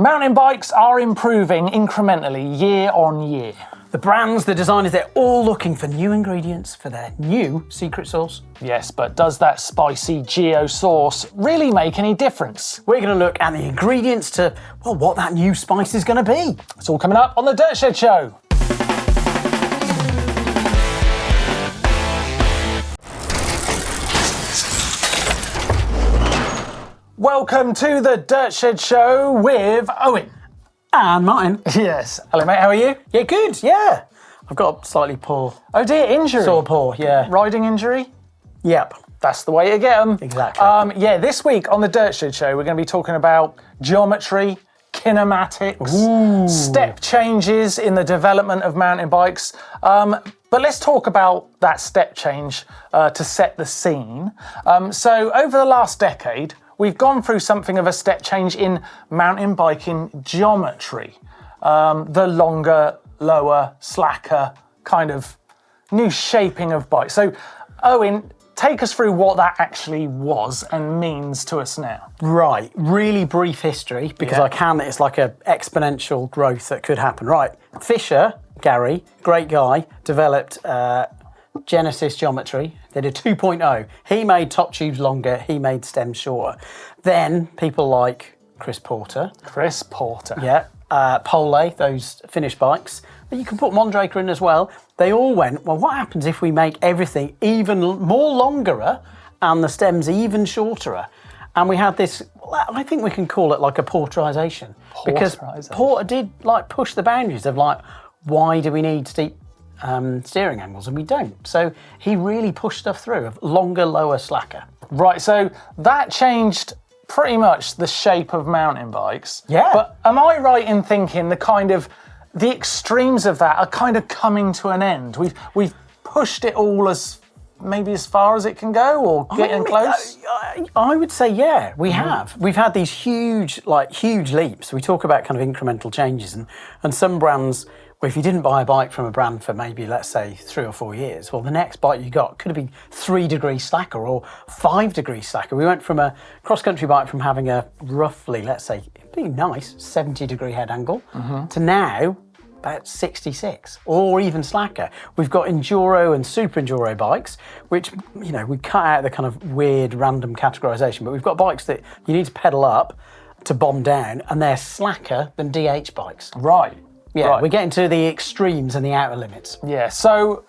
Mountain bikes are improving incrementally year on year. The brands, the designers, they're all looking for new ingredients for their new secret sauce. Yes, but does that spicy Geo sauce really make any difference? We're going to look at the ingredients to, well, what that new spice is going to be. It's all coming up on the Dirt Shed Show. Welcome to the Dirt Shed Show with Owen. And Martin. Yes. Hello, mate. How are you? Yeah, good, yeah. I've got a slightly poor... Oh dear, injury. Sore paw, yeah. Riding injury? Yep. That's the way to get them. Exactly. Yeah, this week on the Dirt Shed Show, we're going to be talking about geometry, kinematics, step changes in the development of mountain bikes. But let's talk about that step change to set the scene. So over the last decade, we've gone through something of a step change in mountain biking geometry. The longer, lower, slacker kind of new shaping of bikes. So, Owen, take us through what that actually was and means to us now. Right, really brief history, because it's like an exponential growth that could happen. Right, Fisher, Gary, great guy, developed Genesis geometry. They did 2.0. He made top tubes longer, he made stems shorter. Then people like Chris Porter. Yeah. Pole, those Finnish bikes. But you can put Mondraker in as well. They all went, well, what happens if we make everything even more longer and the stems even shorter? And we had this, I think we can call it like a porterization. Because Porter did like push the boundaries of like, why do we need steep steering angles? And we don't. So he really pushed stuff through of longer, lower, slacker. Right, so that changed pretty much the shape of mountain bikes. Yeah. But am I right in thinking the extremes of that are kind of coming to an end? We've pushed it all as far as it can go, or getting close? I would say, yeah, we have. We've had these huge leaps. We talk about kind of incremental changes, and some brands, well, if you didn't buy a bike from a brand for maybe, let's say, 3 or 4 years, well, the next bike you got could have been 3 degrees slacker or 5 degrees slacker. We went from a cross-country bike from having a roughly, let's say, pretty nice 70-degree head angle to now about 66 or even slacker. We've got enduro and super enduro bikes, which, you know, we cut out the kind of weird random categorization, but we've got bikes that you need to pedal up to bomb down, and they're slacker than DH bikes. Right. Yeah, right. We're getting to the extremes and the outer limits. Yeah, so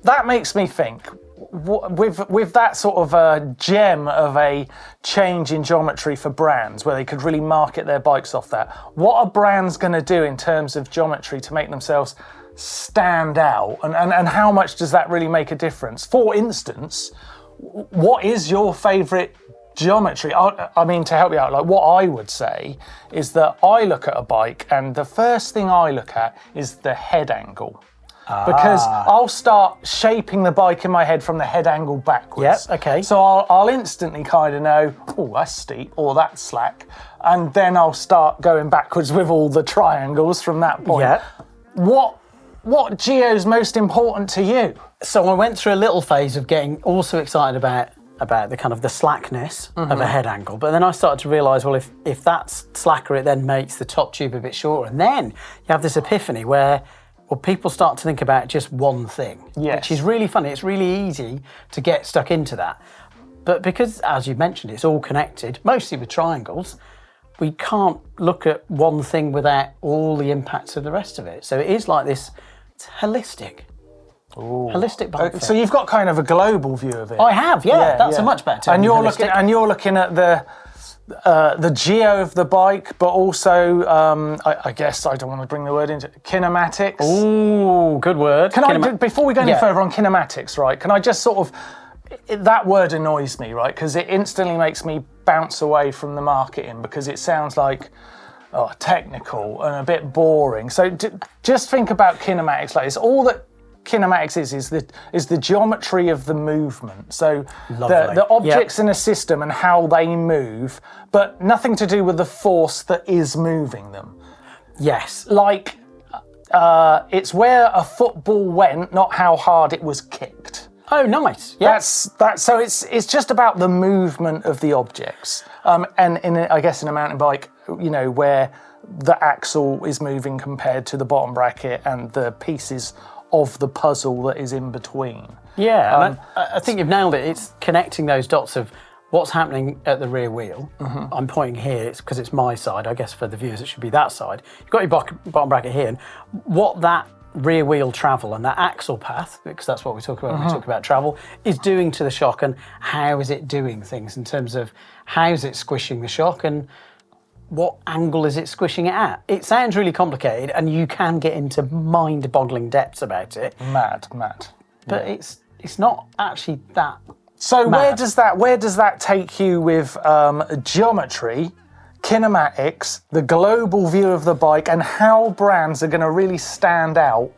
that makes me think, with that sort of a gem of a change in geometry for brands, where they could really market their bikes off that, what are brands going to do in terms of geometry to make themselves stand out? And how much does that really make a difference? For instance, what is your favourite geometry? I mean, to help you out, like what I would say is that I look at a bike and the first thing I look at is the head angle. Because I'll start shaping the bike in my head from the head angle backwards. Yep, okay. So I'll instantly kind of know, oh, that's steep or that's slack. And then I'll start going backwards with all the triangles from that point. Yep. What geo's most important to you? So I went through a little phase of getting also excited about the kind of the slackness of a head angle, but then I started to realise, well, if that's slacker, it then makes the top tube a bit shorter, and then you have this epiphany where, well, people start to think about just one thing, which is really funny. It's really easy to get stuck into that, but because, as you mentioned, it's all connected, mostly with triangles, we can't look at one thing without all the impacts of the rest of it. So it is like this, it's holistic. Ooh. Holistic bike. So you've got kind of a global view of it. I have, that's a much better term. And you're looking at the geo of the bike, but also I guess I don't want to bring the word into kinematics. Ooh, good word. Before we go any further on kinematics, right? Can I just sort of, that word annoys me, right? Because it instantly makes me bounce away from the marketing, because it sounds like technical and a bit boring. So just think about kinematics like this. All that kinematics is the geometry of the movement. So the objects in a system and how they move, but nothing to do with the force that is moving them. Yes. Like it's where a football went, not how hard it was kicked. Oh, nice. Yeah. So it's just about the movement of the objects. And I guess in a mountain bike, you know, where the axle is moving compared to the bottom bracket and the pieces of the puzzle that is in between. Yeah, and I think you've nailed it. It's connecting those dots of what's happening at the rear wheel. I'm pointing here because it's my side. I guess for the viewers, it should be that side. You've got your bottom bracket here, and what that rear wheel travel and that axle path, because that's what we talk about when we talk about travel, is doing to the shock, and how is it doing things in terms of how is it squishing the shock and what angle is it squishing it at. It sounds really complicated, and you can get into mind-boggling depths about it. Mad. But it's not actually that. So mad. where does that take you with geometry, kinematics, the global view of the bike, and how brands are going to really stand out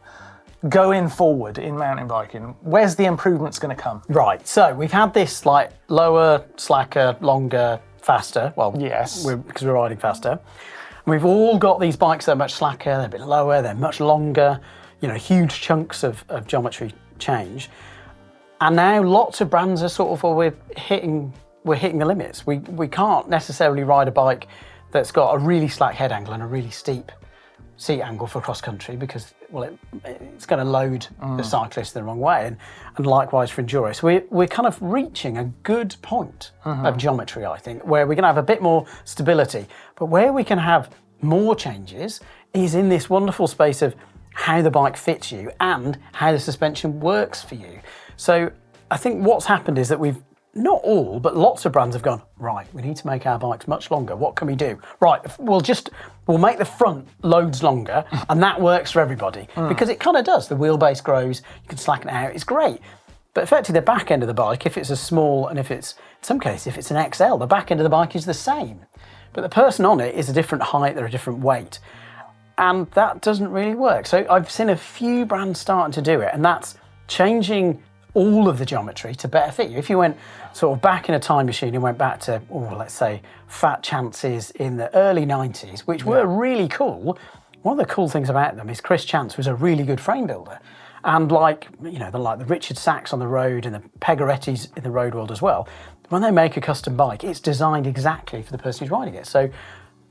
going forward in mountain biking? Where's the improvements going to come? Right, so we've had this like lower, slacker, longer, faster. Well, yes, because we're riding faster. And we've all got these bikes that are much slacker, they're a bit lower, they're much longer, huge chunks of geometry change. And now lots of brands are sort of, we're hitting the limits. We can't necessarily ride a bike that's got a really slack head angle and a really steep seat angle for cross country, because it's going to load the cyclist the wrong way, and likewise for enduro. So we're kind of reaching a good point of geometry, I think, where we're going to have a bit more stability, but where we can have more changes is in this wonderful space of how the bike fits you and how the suspension works for you. So I think what's happened is that we've, not all, but lots of brands have gone, right, we need to make our bikes much longer. What can we do? Right, we'll make the front loads longer, and that works for everybody, because it kind of does. The wheelbase grows, you can slacken it out, it's great. But effectively the back end of the bike, if it's a small, and if it's, in some cases, if it's an XL, the back end of the bike is the same. But the person on it is a different height, they're a different weight. And that doesn't really work. So I've seen a few brands starting to do it, and that's changing all of the geometry to better fit you. If you went sort of back in a time machine and went back to, let's say, Fat Chance's in the early 90s, which were really cool, one of the cool things about them is Chris Chance was a really good frame builder. And like the Richard Sachs on the road and the Pegorettis in the road world as well, when they make a custom bike, it's designed exactly for the person who's riding it. So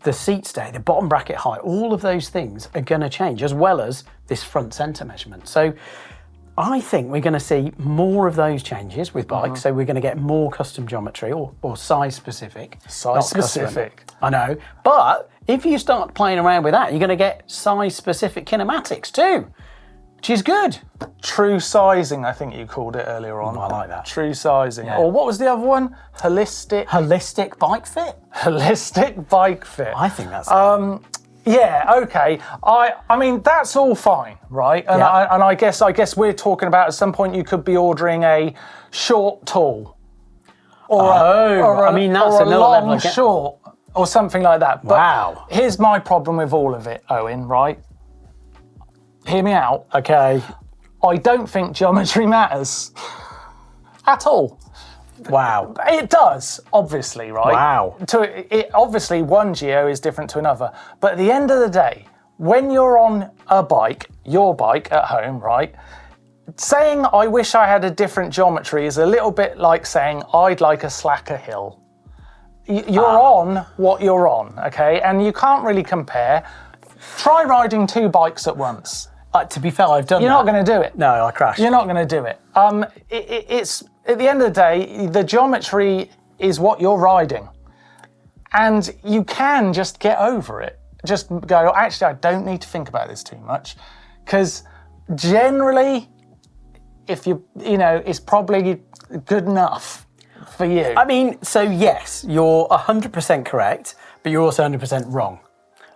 the seat stay, the bottom bracket height, all of those things are going to change, as well as this front centre measurement. So I think we're going to see more of those changes with bikes. So we're going to get more custom geometry or size specific. Size specific. I know. But if you start playing around with that, you're going to get size specific kinematics too, which is good. True sizing, I think you called it earlier on. I like that. True sizing. Yeah. Or what was the other one? Holistic bike fit? Holistic bike fit. I think that's yeah, okay. I mean, that's all fine, right? And Yeah. I guess we're talking about at some point you could be ordering a short tall. Or I mean, that's or a another long level again. short or something like that. But Wow. here's my problem with all of it, Owen, right? Hear me out. Okay. I don't think geometry matters at all. Wow. It does, obviously, right? Wow. Obviously, one geo is different to another. But at the end of the day, when you're on a bike, your bike at home, right? Saying I wish I had a different geometry is a little bit like saying I'd like a slacker hill. You're on what you're on, okay? And you can't really compare. Try riding two bikes at once. To be fair, I've done You're not going to do it. No, I crashed. You're not going to do it. It's at the end of the day, the geometry is what you're riding, and you can just get over it. Just go, actually, I don't need to think about this too much, because generally, if it's probably good enough for you. I mean, so yes, you're 100% correct, but you're also 100% wrong.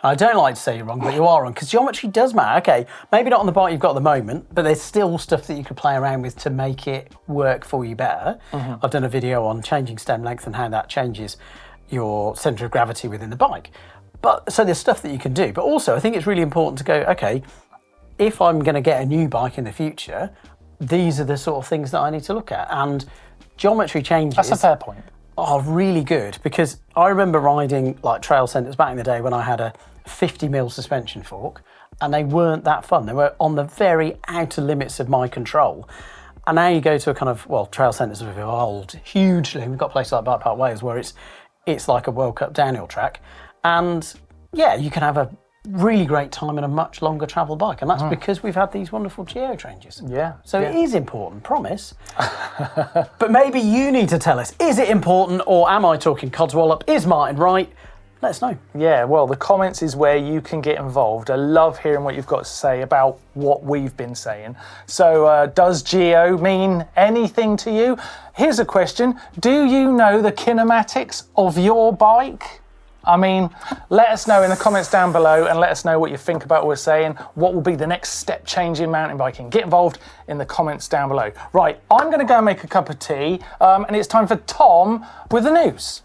I don't like to say you're wrong, but you are wrong, because geometry does matter. Okay, maybe not on the bike you've got at the moment, but there's still stuff that you could play around with to make it work for you better. I've done a video on changing stem length and how that changes your centre of gravity within the bike. But so there's stuff that you can do. But also, I think it's really important to go, okay, if I'm going to get a new bike in the future, these are the sort of things that I need to look at. And geometry changes. That's a fair point. Are really good, because I remember riding like trail centres back in the day when I had a 50mm suspension fork, and they weren't that fun. They were on the very outer limits of my control. And now you go to a kind of, trail centres have evolved hugely. We've got places like Bike Park Wales where it's like a World Cup downhill track, and yeah, you can have a really great time in a much longer travel bike, and that's because we've had these wonderful geo changes. Yeah. So it is important, promise. But maybe you need to tell us, is it important, or am I talking codswallop? Is Martin right? Let us know. Yeah, well, the comments is where you can get involved. I love hearing what you've got to say about what we've been saying. So does geo mean anything to you? Here's a question. Do you know the kinematics of your bike? I mean, let us know in the comments down below, and let us know what you think about what we're saying. What will be the next step change in mountain biking? Get involved in the comments down below. Right, I'm going to go and make a cup of tea, and it's time for Tom with the news.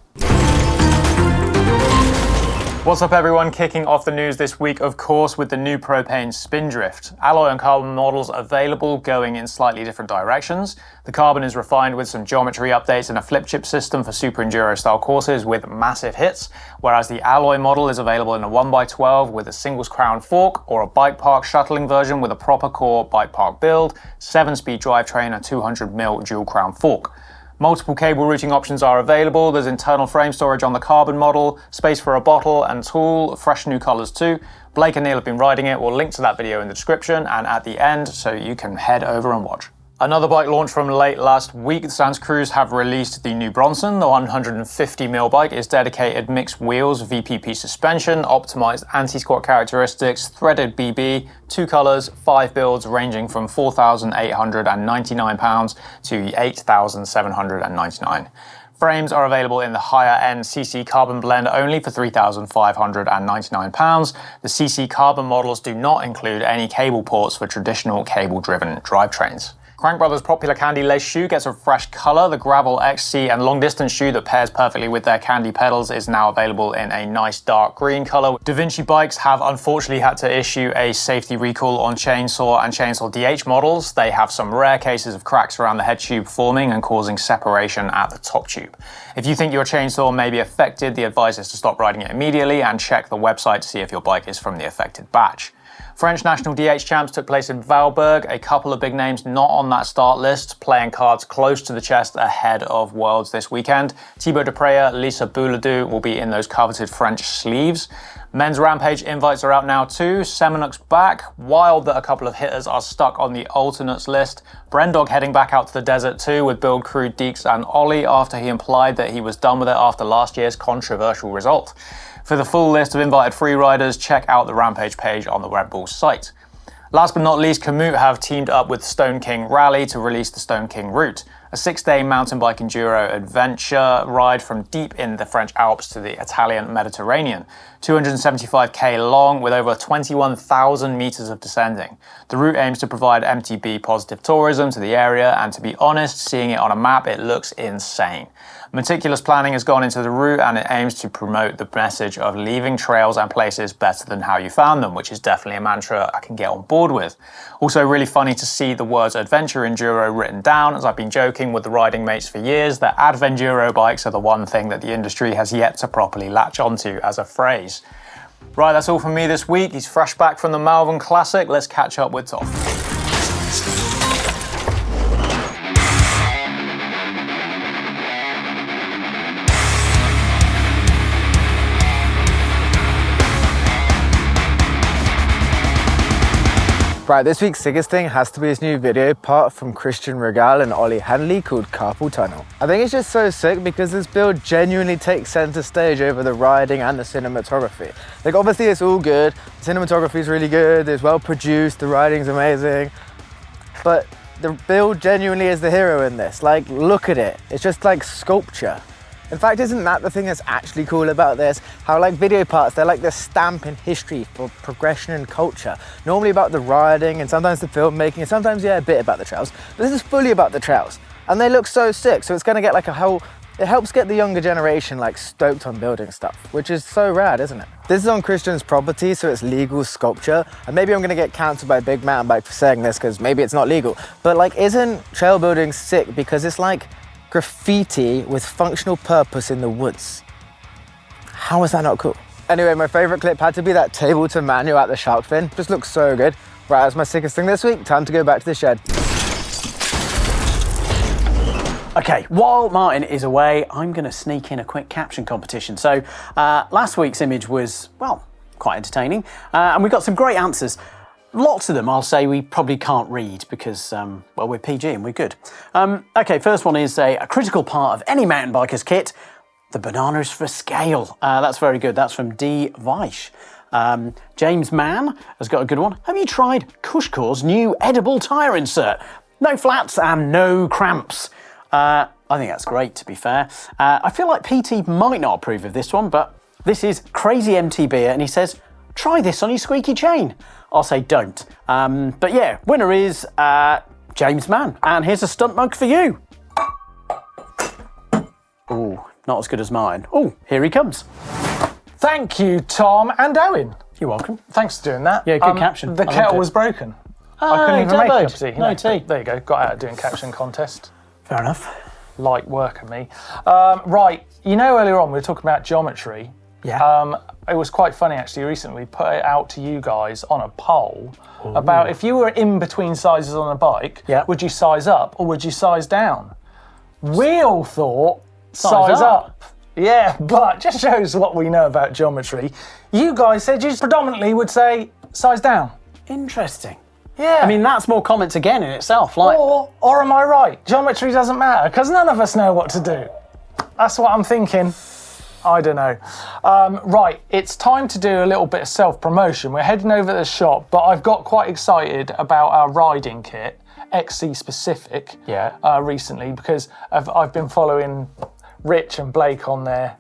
What's up everyone, kicking off the news this week of course with the new propane Spindrift. Alloy and carbon models available, going in slightly different directions. The carbon is refined with some geometry updates and a flip chip system for super enduro style courses with massive hits, whereas the alloy model is available in a 1x12 with a singles crown fork, or a bike park shuttling version with a proper core bike park build, 7-speed drivetrain and 200mm dual crown fork. Multiple cable routing options are available. There's internal frame storage on the carbon model, space for a bottle and tool, fresh new colours too. Blake and Neil have been riding it. We'll link to that video in the description and at the end so you can head over and watch. Another bike launch from late last week, Sans Crews have released the new Bronson. The 150mm bike is dedicated mixed wheels, VPP suspension, optimized anti-squat characteristics, threaded BB, 2 colours, 5 builds ranging from £4,899 to £8,799. Frames are available in the higher end CC carbon blend only for £3,599. The CC carbon models do not include any cable ports for traditional cable-driven drivetrains. Crank Brothers' popular candy lace shoe gets a fresh colour. The Gravel XC and long distance shoe that pairs perfectly with their candy pedals is now available in a nice dark green colour. Da Vinci bikes have unfortunately had to issue a safety recall on Chainsaw and Chainsaw DH models. They have some rare cases of cracks around the head tube forming and causing separation at the top tube. If you think your Chainsaw may be affected, the advice is to stop riding it immediately and check the website to see if your bike is from the affected batch. French national DH champs took place in Valberg. A couple of big names not on that start list, playing cards close to the chest ahead of Worlds this weekend. Thibaut Depraya, Lisa Bouladou will be in those coveted French sleeves. Men's Rampage invites are out now too. Semenuk's back. Wild that a couple of hitters are stuck on the alternates list. Brendog heading back out to the desert too with Build Crew, Deeks and Ollie after he implied that he was done with it after last year's controversial result. For the full list of invited free riders, check out the Rampage page on the Red Bull site. Last but not least, Komoot have teamed up with Stone King Rally to release the Stone King Route, a 6-day mountain bike enduro adventure ride from deep in the French Alps to the Italian Mediterranean. 275k long with over 21,000 meters of descending. The route aims to provide MTB positive tourism to the area, and to be honest, seeing it on a map, it looks insane. Meticulous planning has gone into the route, and it aims to promote the message of leaving trails and places better than how you found them, which is definitely a mantra I can get on board with. Also really funny to see the words adventure enduro written down, as I've been joking with the riding mates for years that advenduro bikes are the one thing that the industry has yet to properly latch onto as a phrase. Right, that's all from me this week. He's fresh back from the Malvern Classic. Let's catch up with Tom. Right, this week's Sickest Thing has to be his new video part from Christian Regal and Ollie Hanley called Carpool Tunnel. I think it's just so sick because this build genuinely takes center stage over the riding and the cinematography. Like obviously it's all good, the cinematography is really good, it's well produced, the riding's amazing, but the build genuinely is the hero in this. Like look at it, it's just like sculpture. In fact, isn't that the thing that's actually cool about this? How like video parts, they're like the stamp in history for progression and culture. Normally about the riding and sometimes the filmmaking and sometimes, yeah, a bit about the trails. But this is fully about the trails. And they look so sick. So it's gonna get like a whole, it helps get the younger generation like stoked on building stuff, which is so rad, isn't it? This is on Christian's property, so it's legal sculpture. And maybe I'm gonna get cancelled by Big Mountain Bike for saying this because maybe it's not legal. But like, isn't trail building sick because it's like graffiti with functional purpose in the woods? How is that not cool? Anyway, my favorite clip had to be that table to manual at the shark fin. Just looks so good. Right, that's my sickest thing this week. Time to go back to the shed. Okay, while Martin is away, I'm going to sneak in a quick caption competition. So last week's image was, well, quite entertaining. And we got some great answers. Lots of them, I'll say, we probably can't read because, well, we're PG and we're good. Okay, first one is a critical part of any mountain biker's kit, the bananas for scale. That's very good. That's from D. Weish. James Mann has got a good one. Have you tried Cushcore's new edible tyre insert? No flats and no cramps. I think that's great, to be fair. I feel like PT might not approve of this one, but this is Crazy MTB, and he says, try this on your squeaky chain. I'll say don't. But yeah, winner is James Mann. And here's a stunt mug for you. Ooh, not as good as mine. Oh, here he comes. Thank you, Tom and Owen. You're welcome. Thanks for doing that. Yeah, good caption. The I kettle loved it. was broken. Oh, I couldn't even make a cup of demoed. tea. No tea. There you go. Got out of doing Caption Contest. Fair enough. Light work of me. Right, you know earlier on we were talking about geometry. Yeah. It was quite funny actually recently. We put it out to you guys on a poll about if you were in between sizes on a bike, would you size up or would you size down? We all thought size up. Yeah, but just shows what we know about geometry. You guys said you predominantly would say size down. Interesting. Yeah. I mean, that's more comments again in itself. Like, or am I right? Geometry doesn't matter because none of us know what to do. That's what I'm thinking. I don't know. Right, it's time to do a little bit of self-promotion. We're heading over to the shop, but I've got quite excited about our riding kit, XC specific, recently because I've been following Rich and Blake on their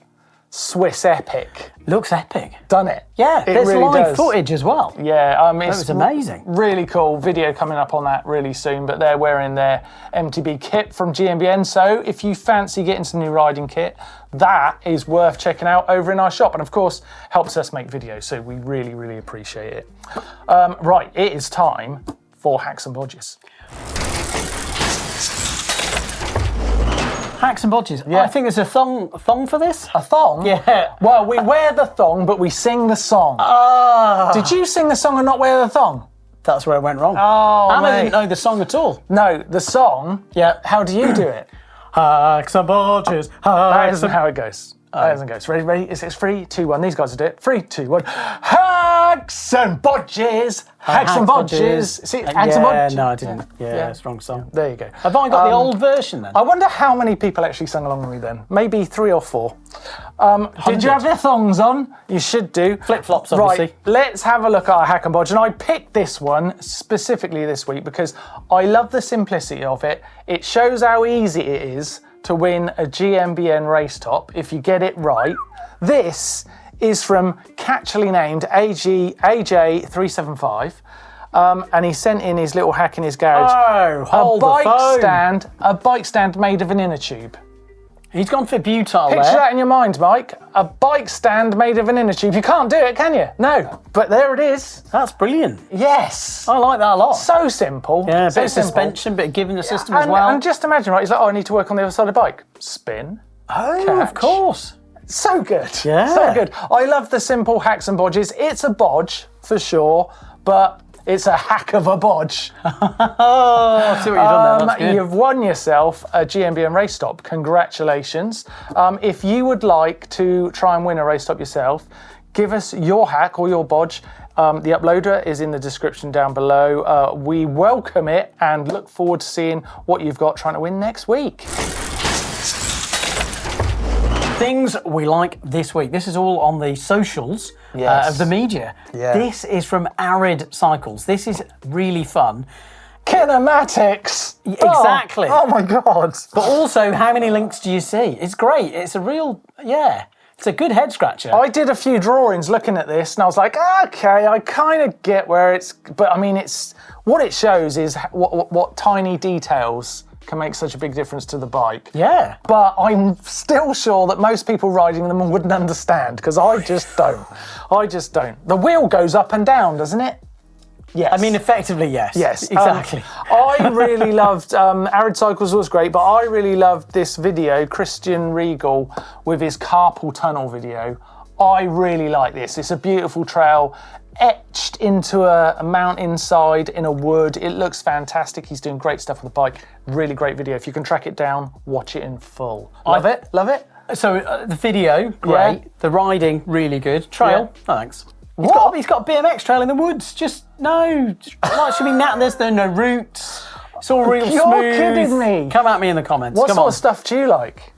Swiss Epic. looks epic. Done it. Yeah, there's really live does. footage as well. Yeah, That it's was amazing. Really cool video coming up on that really soon, but they're wearing their MTB kit from GMBN, so if you fancy getting some new riding kit, that is worth checking out over in our shop, and of course helps us make videos, so we really, really appreciate it. Right, it is time for Hacks and Bodges. Hacks and Bodges. Yeah. I think there's a thong for this. A thong? Yeah. Well, we wear the thong, but we sing the song. Ah. Did you sing the song and not wear the thong? That's where it went wrong. Oh, and I mate. didn't know the song at all. No, the song, how do you do it? Hacks and Bodges. That isn't how it goes. That doesn't go. So ready? It's 3, 2, 1. These guys will do it. 3, 2, 1. Hacks and Bodges. Hacks and Bodges. See, Hacks and Bodges. No, I didn't. Yeah, it's wrong song. There you go. Have I got the old version then? I wonder how many people actually sang along with me then. Maybe 3 or 4. Did you have their thongs on? You should do. Flip-flops, obviously. Right, let's have a look at our Hack and Bodge. And I picked this one specifically this week because I love the simplicity of it. It shows how easy it is to win a GMBN race top if you get it right. This is from catchily named AJ375. And he sent in his little hack in his garage. Oh, hold the phone. A bike stand made of an inner tube. He's gone for butyl Picture there. that in your mind, Mike. A bike stand made of an inner tube. You can't do it, can you? No, but there it is. That's brilliant. Yes. I like that a lot. So simple. Yeah, a so bit of simple. suspension, bit of giving the system as And, well. and just imagine, right, he's like, oh, I need to work on the other side of the bike. Spin. Oh, catch. of course. So good. Yeah. So good. I love the simple hacks and bodges. It's a bodge, for sure, but it's a hack of a bodge. Oh, I see what you've done there. That's good. You've won yourself a GMBN race stop. Congratulations. If you would like to try and win a race stop yourself, give us your hack or your bodge. The uploader is in the description down below. We welcome it and look forward to seeing what you've got trying to win next week. Things we like this week. This is all on the socials of the media. Yeah. This is from Arid Cycles. This is really fun. Kinematics. Exactly. Oh my God. But also, how many links do you see? It's great. It's a real, it's a good head scratcher. I did a few drawings looking at this and I was like, okay, I kind of get where it's, but I mean, it's what it shows is what tiny details can make such a big difference to the bike. Yeah. But I'm still sure that most people riding them wouldn't understand because I just don't. The wheel goes up and down, doesn't it? Yes. I mean, effectively, yes. Yes, Exactly. I really loved, Arid Cycles was great, but I really loved this video, Christian Regal with his carpal tunnel video. I really like this. It's a beautiful trail etched into a mountainside in a wood. It looks fantastic. He's doing great stuff with the bike. Really great video. If you can track it down, watch it in full. Love it. So the video, great. Yeah. The riding, really good. Trail, Yeah. thanks. He's got a BMX trail in the woods. Like should be there's no roots. It's all real You're smooth. kidding me. Come at me in the comments. What Come sort on. of stuff do you like?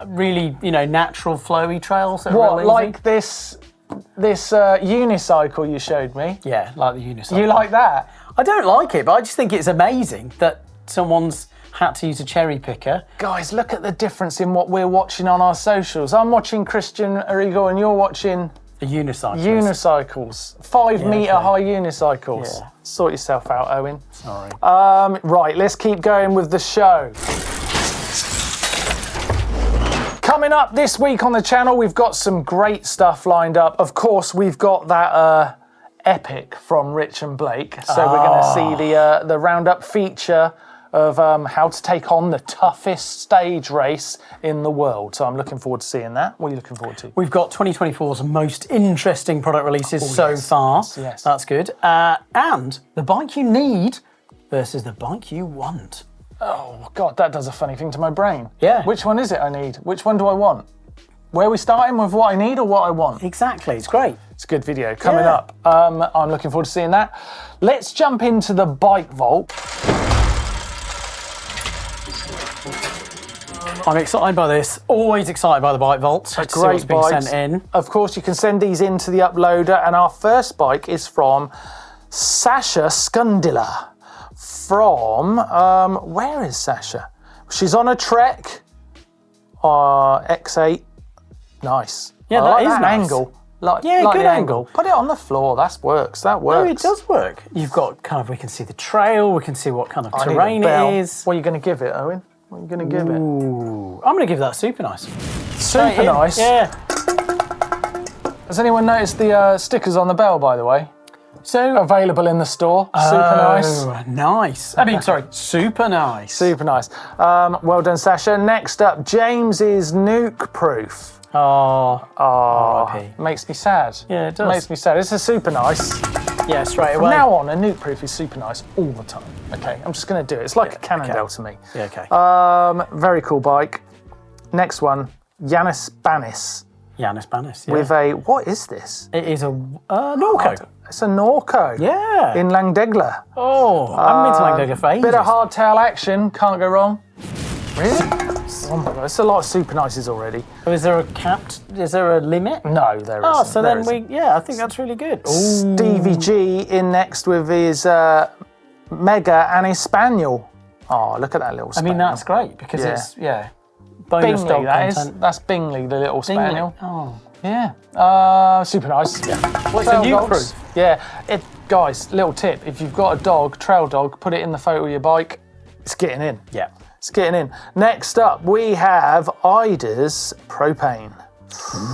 Really, natural flowy trails. That are What, real easy. like this unicycle you showed me? Yeah, like the unicycle. You like that? I don't like it, but I just think it's amazing that someone's had to use a cherry picker. Guys, look at the difference in what we're watching on our socials. I'm watching Christian Arrigo and you're watching A unicycle. unicycles. 5 metre okay. high unicycles. Yeah. Sort yourself out, Owen. Sorry. Right, let's keep going with the show. Coming up this week on the channel, we've got some great stuff lined up. Of course, we've got that epic from Rich and Blake. So we're going to see the roundup feature of how to take on the toughest stage race in the world. So I'm looking forward to seeing that. What are you looking forward to? We've got 2024's most interesting product releases so yes. far. Yes. That's good. And the bike you need versus the bike you want. Oh, God, that does a funny thing to my brain. Yeah. Which one is it I need? Which one do I want? Where are we starting with what I need or what I want? Exactly, it's great. It's a good video coming Yeah. up. I'm looking forward to seeing that. Let's jump into the bike vault. I'm excited by this. Always excited by the bike vault. A To see what's great being bikes. sent in. Of course, you can send these into the uploader, and our first bike is from Sasha Skundila. From where is Sasha? She's on a Trek X8. Nice. Yeah, I that like is that nice. angle. Like Yeah, like good the angle. Put it on the floor. That works. That Oh, works. it does work. You've got we can see the trail, we can see what kind of I need a terrain bell. it is. What are you going to give it, Owen? What are you going to give it? Ooh, I'm going to give that super nice. Super nice. Yeah. Has anyone noticed the stickers on the bell, by the way? So Available in the store. Super nice. Oh, nice. I mean, sorry, super nice. Super nice. Well done, Sasha. Next up, James's Nuke Proof. Oh, RIP. Makes me sad. Yeah, it does. Makes me sad. It's a super nice. Yeah, straight From away. now on, a Nuke Proof is super nice all the time. Okay, I'm just going to do it. It's like a Cannondale to me. Yeah, okay. Very cool bike. Next one, Yanis Banis. Yanis Banis, yeah. With a, what is this? It is a Norco. It's a Norco. Yeah. In Langdegla. Oh, I haven't been to Langdegla for ages. Bit of hardtail action, can't go wrong. Really? Oh my God, it's a lot of super nices already. So is there a limit? No, there isn't. Oh, so There then isn't. I think that's really good. Stevie G in next with his Mega and his Spaniel. Oh, look at that little I spaniel. mean, that's great because Yeah. it's, bonus Bingley, dog that is. content. That's Bingley, the little spaniel. Oh. Yeah, super nice. Yeah. Well, it's a Nuke Proof. Yeah, guys, little tip, if you've got a dog, trail dog, put it in the photo of your bike, it's getting in. Yeah. It's getting in. Next up, we have Ida's Propane.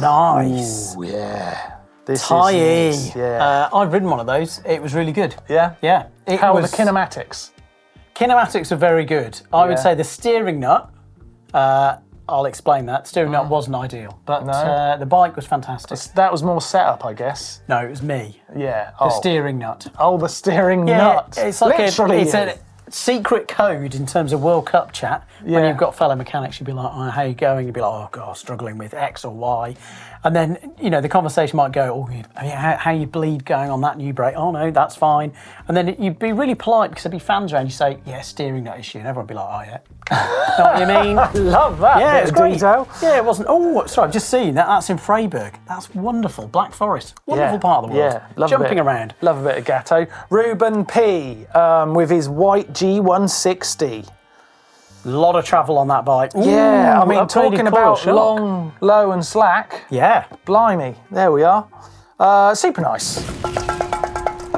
Nice. Ooh, yeah. This Tie-y. is nice. Yeah. I've ridden one of those. It was really good. Yeah? Yeah. It How are was, the kinematics? Kinematics are very good. I would Yeah. say the steering nut, I'll explain that. Steering nut wasn't ideal, but No. the bike was fantastic. That was more setup, I guess. No, it was me. Yeah. The steering nut. Oh, the steering Yeah, nut. it's like Literally. it's a secret code in terms of World Cup chat. When Yeah. you've got fellow mechanics, you'd be like, "Oh, how you going?" You'd be like, "Oh God, struggling with X or Y," and then the conversation might go, "Oh, how you bleed going on that new brake?" "Oh no, that's fine." And then you'd be really polite because there'd be fans around. You say, "Yeah, steering nut issue," and everyone would be like, "Oh yeah." Know what you mean? Love that Yeah, bit it's of great. detail. Yeah, it wasn't. Oh, sorry, I've just seen that. That's in Freiburg. That's wonderful. Black Forest. Wonderful part of the world. Yeah, love Jumping a bit, around. Love a bit of Gatto. Ruben P with his white G160. A lot of travel on that bike. Yeah, I Ooh, mean, upgraded talking coil about shock. long, low and slack. Yeah. Blimey, there we are. Super nice.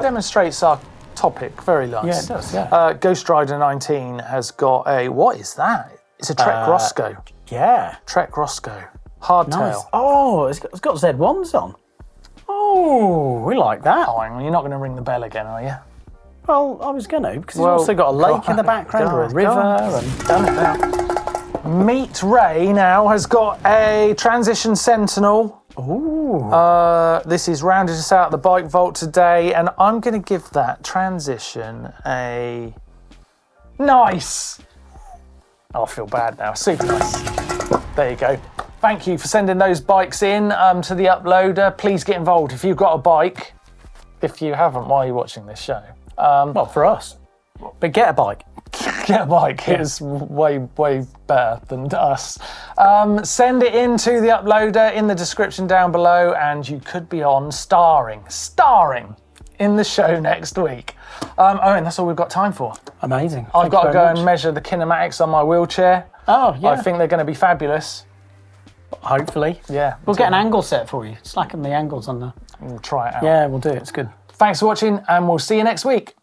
Demonstrates our topic, very nice. Yeah, it does, yeah. Ghost Rider 19 has got a, what is that? It's a Trek Roscoe. Yeah. Trek Roscoe. Hardtail. Nice. Oh, it's got Z1s on. Oh, we like that. Oh, hang on, you're not going to ring the bell again, are you? Well, I was going to, because Well, it's also got a lake go in the on, background go or a on, river. go on. And Done it now. Meet Ray now has got a Transition Sentinel. ooh. This is rounded us out the bike vault today, and I'm going to give that Transition a nice. Oh, I feel bad now. Super nice. There you go. thank you for sending those bikes in to the uploader. Please get involved if you've got a bike. If you haven't, why are you watching this show? Well, for us. But get a bike. Get a bike. It's way better than us. Send it in to the uploader in the description down below, and you could be on starring in the show next week. Owen, that's all we've got time for. Amazing. I've got to go and measure the kinematics on my wheelchair. Oh, yeah. I think they're going to be fabulous. Hopefully. Yeah. We'll get an angle set for you. Slacken the angles on the... We'll try it out. Yeah, we'll do it. It's good. Thanks for watching, and we'll see you next week.